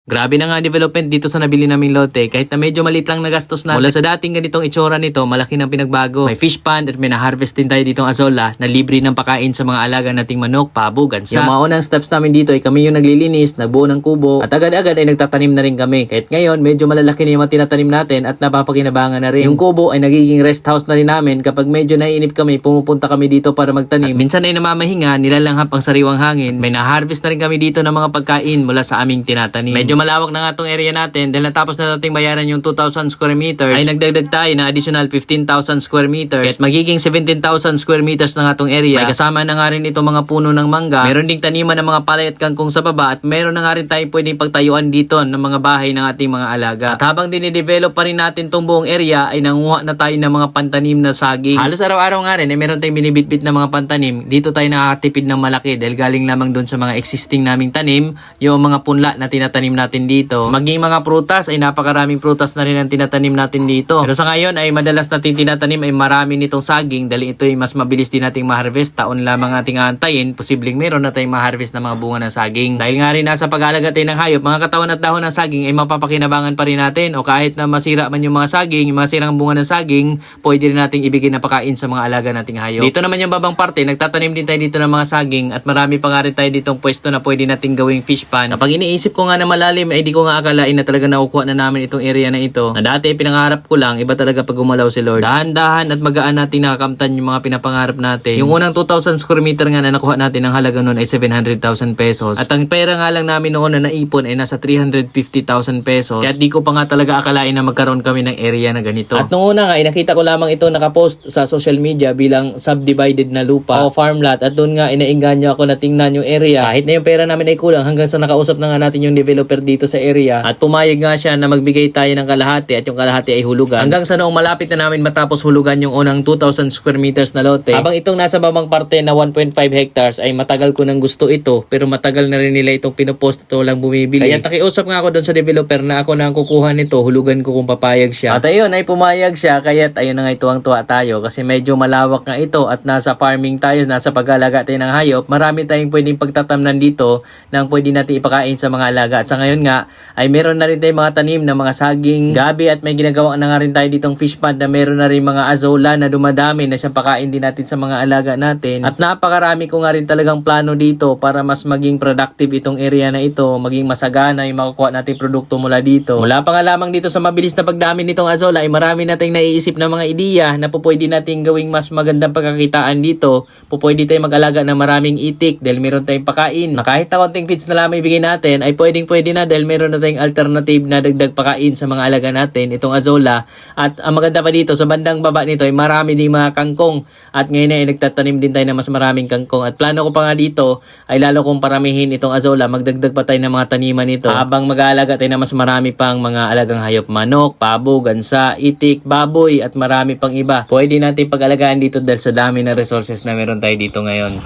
Grabe na nga development dito sa nabili naming lote. Kahit na medyo maliit lang na gastos natin. Mula sa dating ganitong itsura nito, malaki ng pinagbago. May fish pond at may na-harvest din tayo ditong azola na libre ng pakain sa mga alaga nating manok, pabo, gansa. Yung mga unang steps namin dito ay kami yung naglilinis, nagbuo ng kubo at agad-agad ay nagtatanim na rin kami. Kahit ngayon medyo malalaki na yung mga tinatanim natin at napapakinabangan na rin. Yung kubo ay nagiging rest house na rin namin. Kapag medyo naiinip kami, pumupunta kami dito para magtanim. At minsan ay namamahinga, nilalanghap ang sariwang hangin. May na-harvest na rin kami dito ng mga pagkain mula sa aming tinatanim. Medyo malawak na nga tong area natin dahil natapos na nating bayaran yung 2,000 square meters ay nagdagdag tayo na additional 15,000 square meters. Kaya magiging 17,000 square meters na nga tong area. May kasama na nga rin itong mga puno ng mangga. Meron ding taniman ng mga palay at kangkong sa baba at meron na nga rin tayong pwedeng pagtayuan dito ng mga bahay ng ating mga alaga. At habang dinidevelop pa rin natin tong buong area ay nanguha na tayo ng mga pantanim na saging. Halos araw-araw nga rin ay meron tayong binibitbit na mga pantanim. Dito tayo nakakatipid ng malaki dahil galing lamang doon sa mga existing naming tanim, yung mga punla na tinatanim natin dito. Maging mga prutas ay napakaraming prutas na rin ang tinatanim natin dito. Pero sa ngayon ay madalas natin tinatanim ay marami nitong saging dahil ito ay mas mabilis din nating ma-harvest. Taon lamang ating aantayin, posibleng meron na tayong ma-harvest na mga bunga ng saging. Dahil nga rin nasa pag-alaga tayo ng hayop, mga katawan at dahon ng saging ay mapapakinabangan pa rin natin o kahit na masira man yung mga saging, yung mga sirang bunga ng saging, pwede rin nating ibigay na pakain sa mga alaga nating hayop. Dito naman yung babang parte, nagtatanim din tayo dito ng mga saging at marami pa nga rin tayo ditong pwesto na pwede nating gawing fish pond. Kapag iniisip ko nga na malalim ay di ko nga akalain na talaga nakukuha na namin itong area na ito. Na dati pinangarap ko lang, iba talaga pag gumalaw si Lord. Dahan-dahan at magaan natin nakakamtan yung mga pinapangarap natin. Yung unang 2,000 square meter nga na nakuha natin ang halaga nun ay 700,000 pesos. At ang pera nga lang namin noon na naipon ay nasa 350,000 pesos. Kaya di ko pa nga talaga akalain na magkaroon kami ng area na ganito. At noong una nga, nakita ko lamang ito nakapost sa social media bilang subdivided na lupa o farm lot. At doon nga, inainganyo ako na tingnan yung area. Kahit na yung pera namin ay kulang hanggang sa nakausap na nga natin yung developer dito sa area. At pumayag nga siya na magbigay tayo ng kalahati at yung kalahati ay hulugan. Hanggang sa noong malapit na namin matapos hulugan yung unang 2,000 square meters na lote. Habang itong nasa babang parte na 1.5 hectares ay matagal ko nang gusto ito pero matagal na rin nila itong pinopost at walang bumibili. Kaya nakiusap nga ako doon sa developer na ako na ang kukuha nito, hulugan ko kung papayag siya. At ayun ay pumayag siya kaya ayun na nga tuwang-tuwa tayo kasi medyo malawak nga ito at nasa farming tayo, nasa pag-alaga tayo ng hayop. Marami tayong pwedeng pagtatamnan dito nang pwede natin ipakain sa mga alaga. At sa ngayon nga ay meron na rin tayong mga tanim na mga saging, gabi at may ginagawa na nga rin tayo ditong fish pond na meron na rin mga azola na dumadami na siyang pakain din natin sa mga alaga natin. At napakarami ko nga rin talagang plano dito para mas maging productive itong area na ito, maging masagana yung makukuha nating produkto mula dito. Mula pa nga lamang dito sa mabilis na pagdami nitong azola ay marami nating naiisip na mga ideya na pupwede nating gawing mas magandang pagkakitaan dito. Pupwede tayong mag-alaga ng maraming itik dahil meron tayong pakain na kahit na konting feeds na lamang ibigay natin ay pwede na dahil meron na tayong alternative na dagdag pakain sa mga alaga natin, itong azola. At ang maganda pa dito, sa bandang baba nito ay marami ding mga kangkong at ngayon ay nagtatanim din tayo ng mas maraming kangkong. At plano ko pa nga dito ay lalo kong paramihin itong azola, magdagdag pa tayo ng mga taniman nito habang mag-aalaga tayo ng mas marami pang mga alagang hayop, manok, pabo, gansa, itik, baboy at marami pang iba. Pwede natin pag-alagaan dito dahil sa dami ng resources na meron tayo dito ngayon.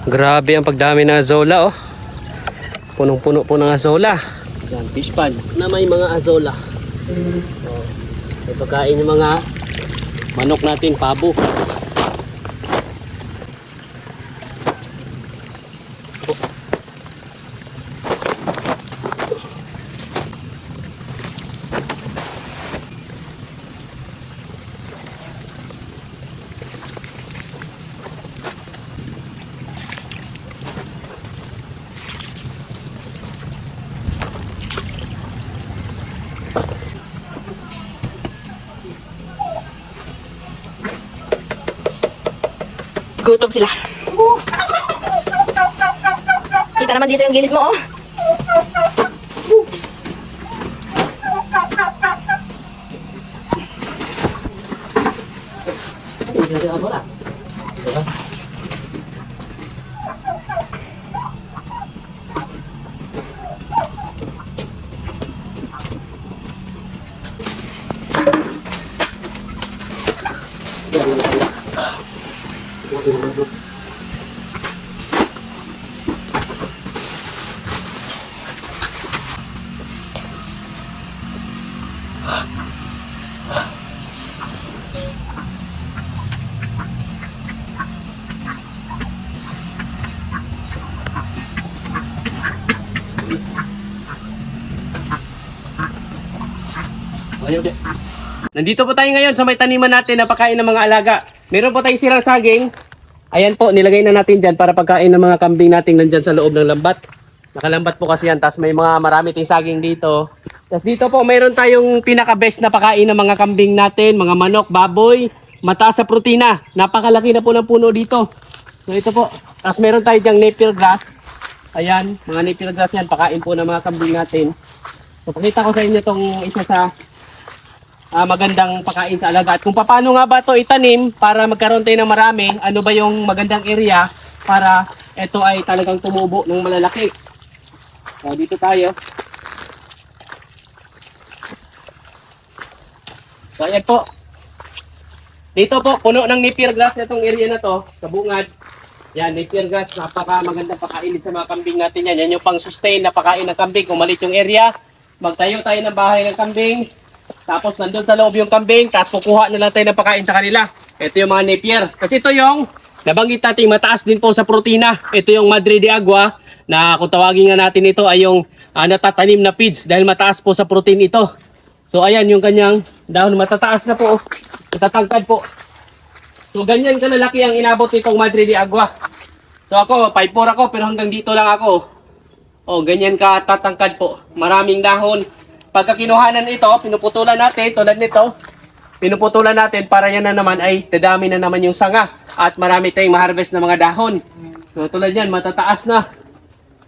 Grabe ang pagdami ng azola, oh. Punong-puno po ng azola. Yan, fish pond na may mga azola. May pagkain yung mga manok natin, pabo. Gutom sila. Kita naman dito yung gilid mo, oh. Nandito po tayo ngayon sa may taniman natin na pagkain ng mga alaga. Meron po tayong sirang saging. Ayan po, nilagay na natin dyan para pagkain ng mga kambing natin nandyan sa loob ng lambat. Nakalambat po kasi yan, tapos may mga marami tayong saging dito. Tapos dito po, mayroon tayong pinaka-best na pagkain ng mga kambing natin, mga manok, baboy, mataas sa protina. Napakalaki na po ng puno dito. So ito po, tapos meron tayo dyang napier grass. Ayan, mga napier grass yan, pakain po ng mga kambing natin. So pakita ko sa inyo itong isa sa magandang pakain sa alaga. At kung paano nga ba ito itanim para magkaroon tayo ng marami, ano ba yung magandang area para ito ay talagang tumubo ng malalaki. So dito tayo. So ayan po. Dito po, puno ng napier grass na itong area na to, sa bungad. Yan, napier grass, napaka magandang pakain sa mga kambing natin yan. Yan yung pang sustain na pakain ng kambing. Kung malit yung area, magtayo tayo ng bahay ng kambing. Tapos nandun sa loob yung kambing, tapos kukuha na lang tayo ng pakain sa kanila. Ito yung mga napier. Kasi ito yung nabanggit natin mataas din po sa protina. Ito yung Madre de Agua na kung tawagin nga natin ito ay yung natatanim na feeds dahil mataas po sa protein ito. So ayan yung kanyang dahon, matataas na po. Itatangkad po. So ganyan kalalaki ang inabot nitong Madre de Agua. So ako, 5'4" ako pero hanggang dito lang ako. Oh, ganyan ka tatangkad po. Maraming dahon. Pagka kinuhanan ito, pinuputulan natin, tulad nito, pinuputulan natin para yan na naman ay dadami na naman yung sanga at marami tayong ma-harvest na mga dahon. So tulad yan, matataas na.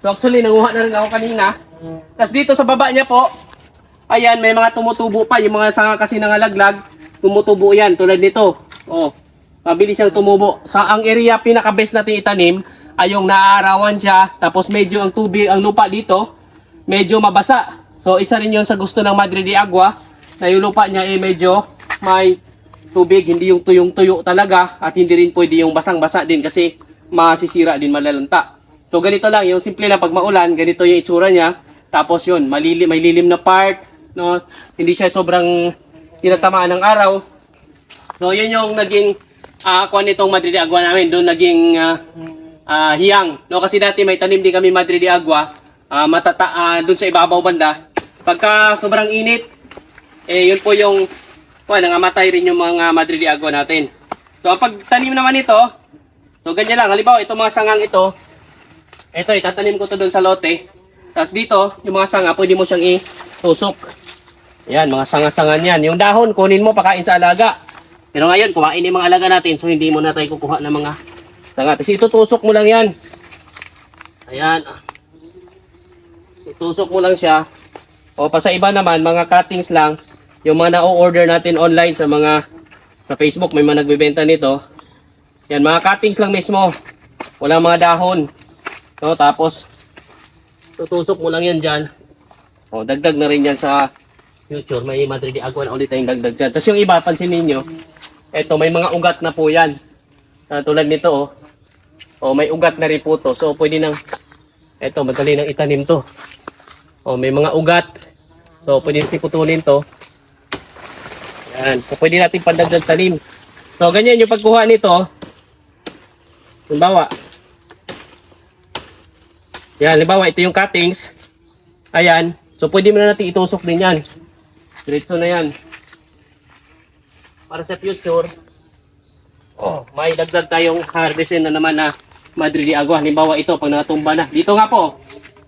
So actually, nanguha na rin ako kanina. Tapos dito sa baba niya po, ayan, may mga tumutubo pa. Yung mga sanga kasi nangalaglag, tumutubo yan, tulad nito. Oh, mabilis siyang tumubo. Sa ang area, pinaka-best natin itanim, ay yung naaarawan siya, tapos medyo ang tubig, ang lupa dito, medyo mabasa. So isa rin yun sa gusto ng Madre de Agua na yung lupa niya ay medyo may tubig, hindi yung tuyong-tuyo talaga at hindi rin pwede yung basang-basa din kasi masisira din, malalanta. So ganito lang, yung simple na pag maulan, ganito yung itsura niya. Tapos yun, may lilim na part, no? Hindi siya sobrang tinatamaan ng araw. So yun yung naging kuha nitong Madre de Agua namin, doon naging hiyang. No? Kasi dati may tanim din kami Madre de Agua, doon sa ibabaw banda. Pagka sobrang init, yun po yung nangamatay rin yung mga Madre de Agua natin. So ang pagtanim naman ito, so ganyan lang. Halimbawa, itong mga sangang ito, itatanim ko to doon sa lote. Tapos dito, yung mga sanga, pwede mo siyang itusok. Yan, mga sanga-sangan yan. Yung dahon, kunin mo, pakain sa alaga. Pero ngayon, kumain yung mga alaga natin, so hindi mo na tayo kukuha ng mga sanga. Kasi itutusok mo lang yan. Ayan. Itusok mo lang siya. O pa sa iba naman, mga cuttings lang, yung mga na-order natin online sa Facebook, may mga nagbebenta nito. Yan, mga cuttings lang mismo. Wala mga dahon. No, tapos, tutusok mo lang yan dyan. O, dagdag na rin yan sa future. May Madre de Agua na ulit tayong dagdag dyan. Tapos yung iba, pansin ninyo, eto, may mga ugat na po yan. Tulad nito, o, may ugat na rin po to. So, pwede nang, eto, madali nang itanim to. O, may mga ugat. So, pwede natin putulin to. Yan. So, pwede natin pandagdag tanim. So, ganyan yung pagkuha nito. Halimbawa. Yan, halimbawa, ito yung cuttings. Ayan. So, pwede mo na natin itusok din yan. Diretso na yan. Para sa future, may dagdag tayong harvestin na naman na Madre de Agua. Halimbawa, ito, pag natumba na. Dito nga po.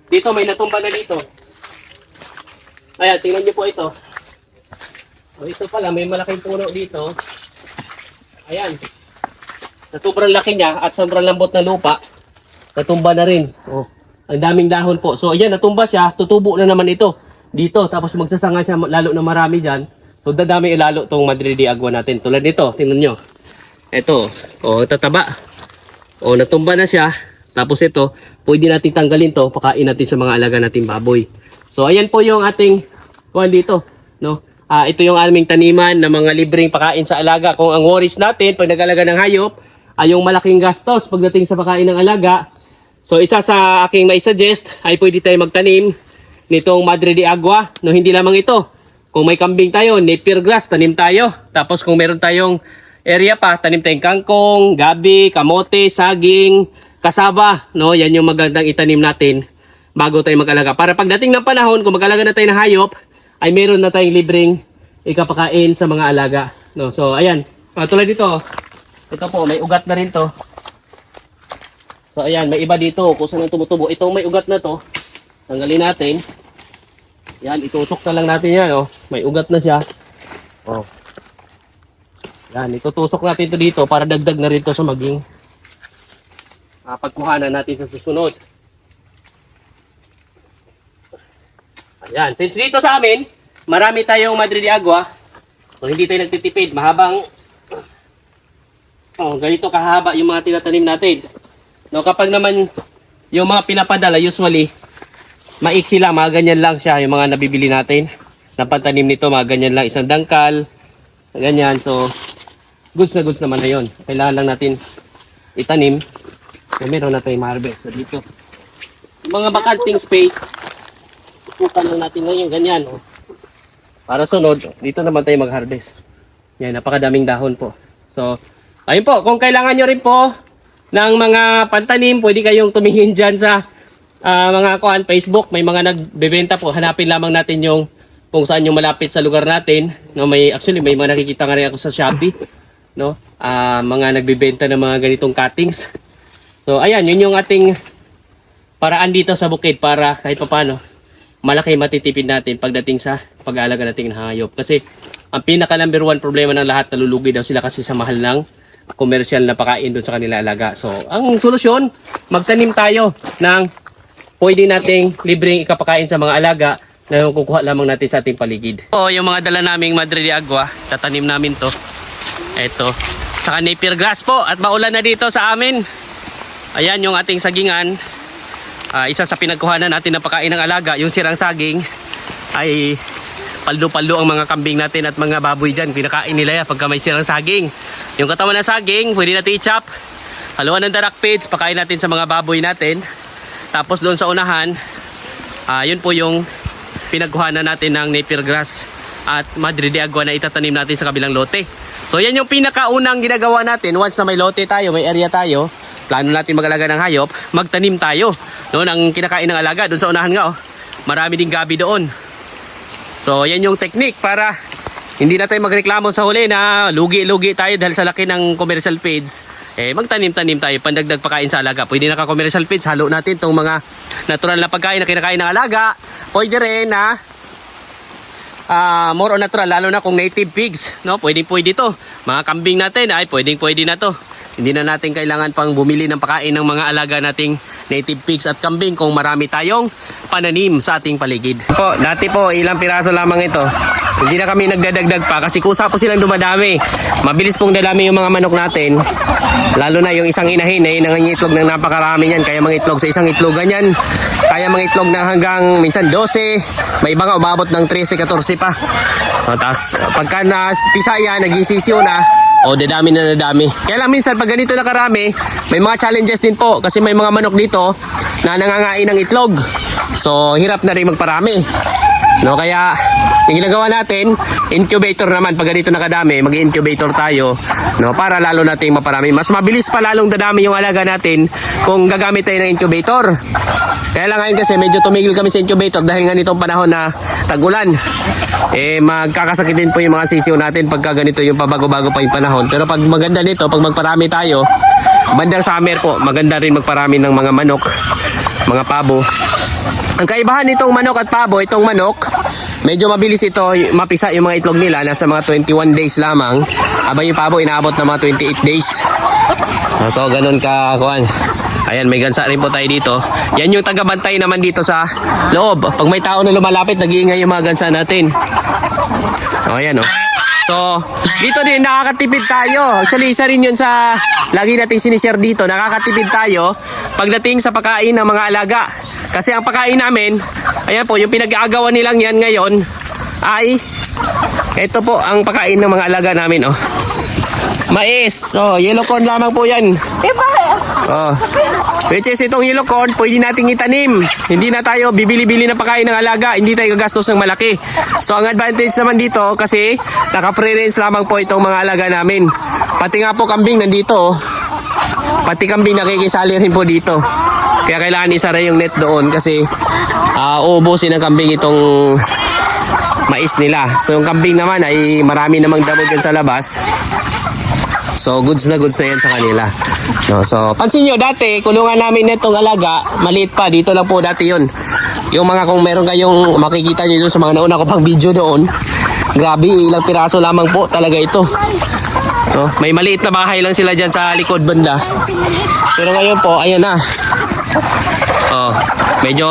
Dito, may natumba na dito. Ayan, tingnan niyo po ito. O, ito pala, may malaking puno dito. Ayan. Sa sobrang laki niya at sobrang lambot na lupa, natumba na rin. O, ang daming dahon po. So, ayan, natumba siya. Tutubo na naman ito. Dito, tapos magsasanga siya lalo na marami dyan. So, dadami ilalo itong Madre de Agua natin. Tulad nito, tingnan nyo. Ito, o, tataba. O, natumba na siya. Tapos ito, pwede natin tanggalin to, pakain natin sa mga alaga nating baboy. So, ayan po yung ating dito, no? Ito yung aming taniman na mga libreng pakain sa alaga. Kung ang worries natin pag nag-alaga ng hayop ay yung malaking gastos pagdating sa pakain ng alaga. So, isa sa aking mai-suggest ay pwede tayo magtanim nitong Madre de Agua, no? Hindi lamang ito. Kung may kambing tayo, napier grass, tanim tayo. Tapos kung meron tayong area pa, tanim tayong kangkong, gabi, kamote, saging, kasaba, no? Yan yung magandang itanim natin bago tayo mag-alaga. Para pagdating ng panahon, kung mag-alaga na tayo ng hayop, ay meron na tayong libreng ikapakain sa mga alaga. No, so ayan, tulad dito, ito po may ugat na rin to. So ayan, may iba dito kung saan ang tumutubo. Itong may ugat na to, tanggalin natin. Yan, itutok na lang natin yan, oh. May ugat na siya. Oh. Yan, itutusok natin ito dito para dagdag na rin to sa maging pagkuhanan natin sa susunod. Ayan, since dito sa amin, marami tayong Madre de Agua. So hindi tayo nagtitipid, mahabang ganito kahaba yung mga tinatanim natin. No, kapag naman yung mga pinapadala, usually maiksi lang, mga ganyan lang siya yung mga nabibili natin. Na pantanim nito, mga ganyan lang, isang dangkal, ganyan. So goods na goods naman na yun. Kailangan lang natin itanim. So meron na tayong ma-harvest. So dito, yung mga bakanting space, tutukan lang natin ngayon, ganyan. Oh. Para sunod, dito naman tayo mag-harvest. Yan, napakadaming dahon po. So, ayun po, kung kailangan nyo rin po ng mga pantanim, pwede kayong tumingin dyan sa mga Facebook. May mga nagbebenta po. Hanapin lamang natin yung kung saan yung malapit sa lugar natin. No, actually, may mga nakikita nga rin ako sa Shopee. No? Mga nagbebenta ng mga ganitong cuttings. So, ayan, yun yung ating paraan dito sa bukid para kahit paano malaki matitipid natin pagdating sa pag-aalaga nating ng hayop. Kasi ang pinaka number one problema ng lahat, nalulugi daw sila kasi sa mahal ng commercial na pakain doon sa kanila alaga. So, ang solusyon, magtanim tayo ng pwede nating libreng ikapakain sa mga alaga na kukuha lamang natin sa ating paligid. So, yung mga dala naming Madre de Agua, tatanim namin to. Ito. Saka napier grass po at maulan na dito sa amin. Ayan yung ating sagingan. Isa sa pinagkuhanan natin ng pagkain ng alaga, yung sirang saging, ay paldo-paldo ang mga kambing natin at mga baboy dyan. Pinakain nila yan pagka may sirang saging. Yung katawan ng saging, pwede natin i-chop. Haluan ng darak pits, pakain natin sa mga baboy natin. Tapos doon sa unahan, yun po yung pinagkuhanan natin ng napier grass at Madre de Agua na itatanim natin sa kabilang lote. So yan yung pinakaunang ginagawa natin. Once na may lote tayo, may area tayo, plano natin mag-alaga ng hayop, magtanim tayo. Doon ang kinakain ng alaga, doon sa unahan nga, marami ding gabi doon. So yan yung technique para hindi na tayo magreklamo sa huli na lugi-lugi tayo dahil sa laki ng commercial feeds. Magtanim-tanim tayo, pandagdag pagkain sa alaga. Pwede na ka-commercial feeds, halo natin itong mga natural na pagkain na kinakain ng alaga. Pwede rin na more on natural, lalo na kung native pigs, no? Pwede to. Mga kambing natin ay pwede na to. Hindi na natin kailangan pang bumili ng pagkain ng mga alaga nating native pigs at kambing kung marami tayong pananim sa ating paligid. Po, dati po ilang piraso lamang ito. Hindi na kami nagdadagdag pa kasi kusa po silang dumadami. Mabilis pong dadami yung mga manok natin. Lalo na yung isang inahin ay nangangitlog ng napakarami niyan. Kaya mga itlog sa isang itlog ganyan. Kaya mga itlog na hanggang minsan 12. May iba nga umabot ng 13-14 pa. So, tapos pagka napisa yan, naging sisiyo na, dadami na nadami. Kaya lang minsan pag ganito na karami, may mga challenges din po. Kasi may mga manok dito na nangangain ng itlog. So hirap na rin magparami. No, kaya yung ginagawa natin, incubator naman pag ganito nakadami, mag-incubator tayo, no, para lalo nating maparami. Mas mabilis pa lalong dadami yung alaga natin kung gagamit tayo ng incubator. Kaya lang ngayon kasi medyo tumigil kami sa incubator dahil nga nitong panahon na tag-ulan. Magkakasakit din po yung mga sisiw natin pagka ganito yung pabago-bago pa yung panahon. Pero pag maganda nito, pag magparami tayo, bandang summer po, maganda rin magparami ng mga manok, mga pabo. Ang kaibahan nitong manok at pabo, itong manok, medyo mabilis ito mapisa yung mga itlog nila, nasa mga 21 days lamang. Habang yung pabo, inaabot na mga 28 days. So, ganun ka, kuwan. Ayan, may gansa rin po tayo dito. Yan yung tagabantay naman dito sa loob. Pag may tao na lumalapit, nag-iingay yung mga gansa natin. Ayan, So, dito din nakakatipid tayo. Actually, isa rin yun sa lagi nating sinishare dito. Nakakatipid tayo pagdating sa pagkain ng mga alaga. Kasi ang pagkain namin, ayan po, yung pinag-aagawan nilang yan ngayon ay ito po ang pagkain ng mga alaga namin, mais. Yellow corn lamang po yan. Which is itong yellow corn, pwede nating itanim. Hindi na tayo bibili-bili ng pagkain ng alaga. Hindi tayo gagastos ng malaki. So ang advantage naman dito kasi naka-free range lamang po itong mga alaga namin. Pati nga po kambing nandito. Pati kambing nakikisali rin po dito. Kaya kailangan isara yung net doon kasi uubusin ng kambing itong mais nila. So yung kambing naman ay marami namang damo dyan sa labas. So goods na yan sa kanila. No, so pansin nyo, dati kulungan namin nitong alaga, maliit pa, dito lang po dati yun. Yung mga kung meron kayong makikita nyo doon sa mga nauna ko pang video doon, grabe, ilang piraso lamang po talaga ito. No, may maliit na bahay lang sila dyan sa likod banda. Pero ngayon po, ayan na. Oh, medyo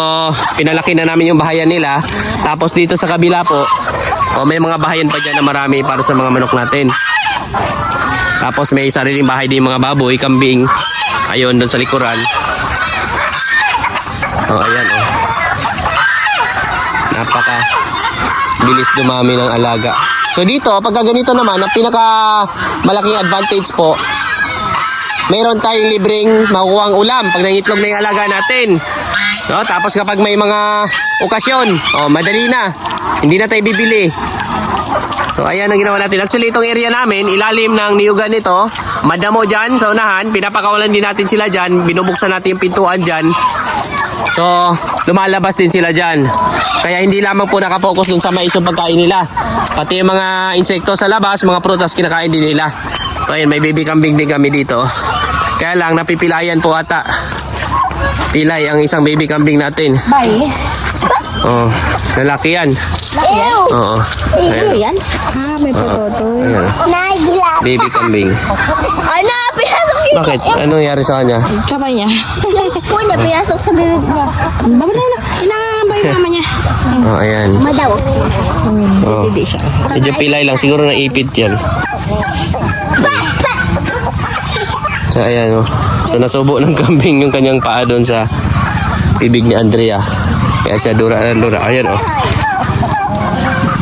pinalaki na namin yung bahayan nila. Tapos dito sa kabila po, may mga bahayan pa dyan na marami para sa mga manok natin. Tapos may sariling bahay din mga baboy, kambing. Ayun, doon sa likuran. Oh, ayan, oh. Napaka bilis dumami ng alaga. So dito, pagka ganito naman, ang pinaka malaking advantage po, meron tayong libreng makukuhang ulam pag nangitlog na yung alaga natin. No? Tapos kapag may mga okasyon, madali na. Hindi na tayo bibili. So ayan ang ginawa natin. Actually itong area namin, ilalim ng niyugan nito. Madamo dyan sa unahan. Pinapakawalan din natin sila dyan. Binubuksan natin yung pintuan dyan. So lumalabas din sila dyan. Kaya hindi lamang po nakapokus dun sa mais yung pagkain nila. Pati yung mga insekto sa labas, mga prutas kinakain din nila. So ayan, may baby kambing din kami dito. Kaya lang napipilayan po ata. Pilay ang isang baby kambing natin. Bay. Oh, lalaki yan. Oo. Iyo yan? Ah, may pototoy. Ayan. Baby kambing. Ano? Pinasok yun. Bakit? Ano nangyari sa kanya? Tsaba niya. Una, pinasok sa bibig niya. Babala na. Inangambay yung mama niya. Oh, ayan. Madaw. Oh. Hindi siya. Medyo pilay lang. Siguro naipit yan. So, ayan, oh. So, nasubo ng kambing yung kanyang paa doon sa bibig ni Andrea. Kaya siya dura. Ayan, oh.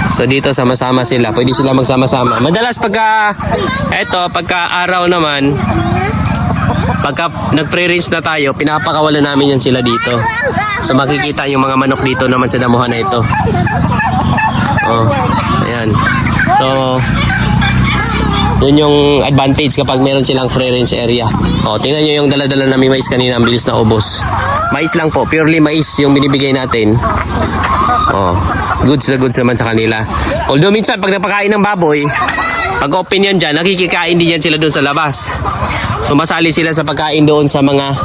So, dito sama-sama sila. Pwede sila magsama-sama. Madalas pagka araw naman, pagka nag-pre-range na tayo, pinapakawalan namin yan sila dito. So, makikita yung mga manok dito naman sa damuhan na ito. Oh, ayan. So, yun yung advantage kapag meron silang free range area. O, tingnan nyo yung dala-dala namin mais kanina, ang bilis na ubos. Mais lang po, purely mais yung binibigay natin. O, goods na goods naman sa kanila. Although minsan, pag napakain ng baboy, pag open yan dyan, nakikikain din yan sila doon sa labas. Sumasali sila sa pagkain doon sa mga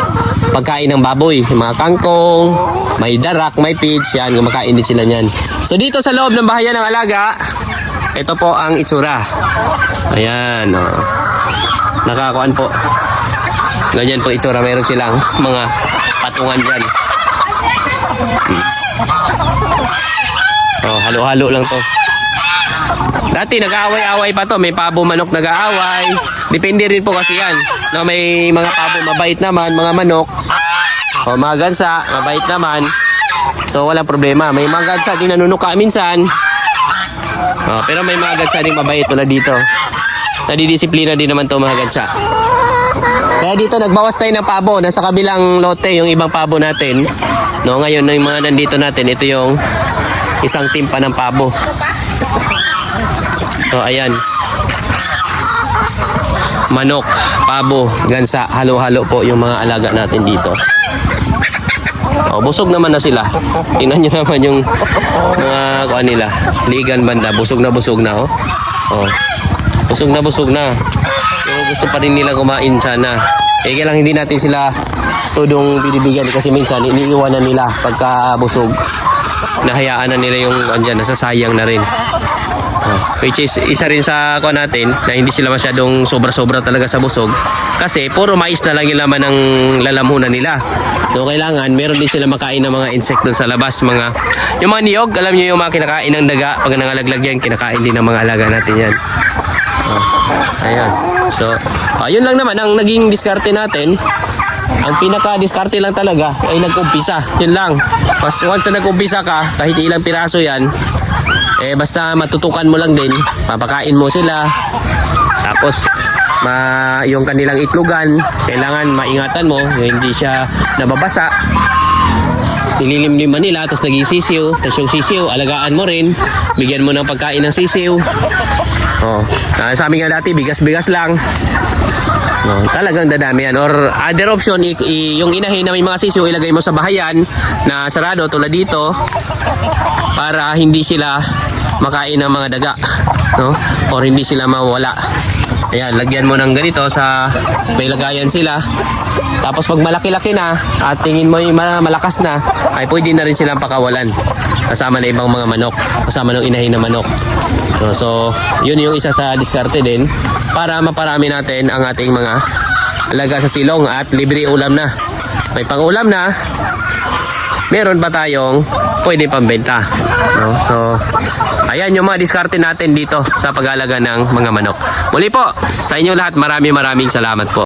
pagkain ng baboy. Mga kangkong, may darak, may pitch, yan, kumakain din sila yan. So dito sa loob ng bahayan ng alaga, ito po ang itsura. Ayan, oh. Nakakuan po. Ganyan po itsura. Meron silang mga patungan dyan. Oh, halo-halo lang to. Dati nag-aaway-away pa to. May pabo manok nag-aaway. Depende rin po kasi yan. No, may mga pabo mabait naman, mga manok. O, mga gansa, mabait naman. So, walang problema. May mga gansa din nanunuka minsan. Pero may mga gansa din mabait tulad dito. Nadidisiplina din naman to mga gansa. Kaya dito nagbawas tayo ng pabo. Nasa kabilang lote yung ibang pabo natin. No, ngayon yung mga nandito natin, ito yung isang timpa ng pabo. So ayan. Manok, pabo, gansa, halo-halo po yung mga alaga natin dito. Busog naman na sila. Tingnan nyo naman yung mga kuha nila. Ligan banda, busog na oh. Busog na. Pero gusto pa rin nila kumain sana. Kaya lang hindi natin sila tudong binibigyan kasi minsan iniiwanan nila pagka busog. Nahayaan na nila yung andyan, nasasayang na rin. Which is isa rin sa kuha natin na hindi sila masyadong sobra-sobra talaga sa busog kasi puro mais na lang yung laman ng lalamunan nila. So kailangan meron din sila makain ng mga insekto sa labas, yung mga niyog, alam niyo yung mga kinakain ng daga, pag nangalaglag yan, kinakain din ng mga alaga natin yan. Ayan. So, yun lang naman ang naging diskarte natin. Ang pinaka-diskarte lang talaga ay nag-umpisa. Yun lang. Once na nag-umpisa ka, kahit ilang piraso yan, basta matutukan mo lang din, papakain mo sila. Tapos, yung kanilang itlogan, kailangan maingatan mo, hindi siya nababasa. Nililimliman nila, tapos naging sisiw. Tapos yung sisiw, alagaan mo rin. Bigyan mo ng pagkain ng sisiw. Sa amin nga dati, bigas-bigas lang. Talagang dadami yan. Or other option, yung inahin na may mga sisiw, ilagay mo sa bahayan na sarado tulad dito para hindi sila makain ng mga daga, no? Or hindi sila mawala. Ayan, lagyan mo ng ganito sa may lagayan sila. Tapos pag malaki-laki na at tingin mo yung malakas na, ay pwede na rin silang pakawalan. Kasama na ibang mga manok, kasama ng inahin na manok. No, so, yun yung isa sa diskarte din para maparami natin ang ating mga alaga sa silong at libre ulam na. May pang-ulam na, meron pa tayong pwede pambenta. No? So, ayan yung mga diskarte natin dito sa pag-alaga ng mga manok. Muli po, sa inyo lahat, maraming salamat po.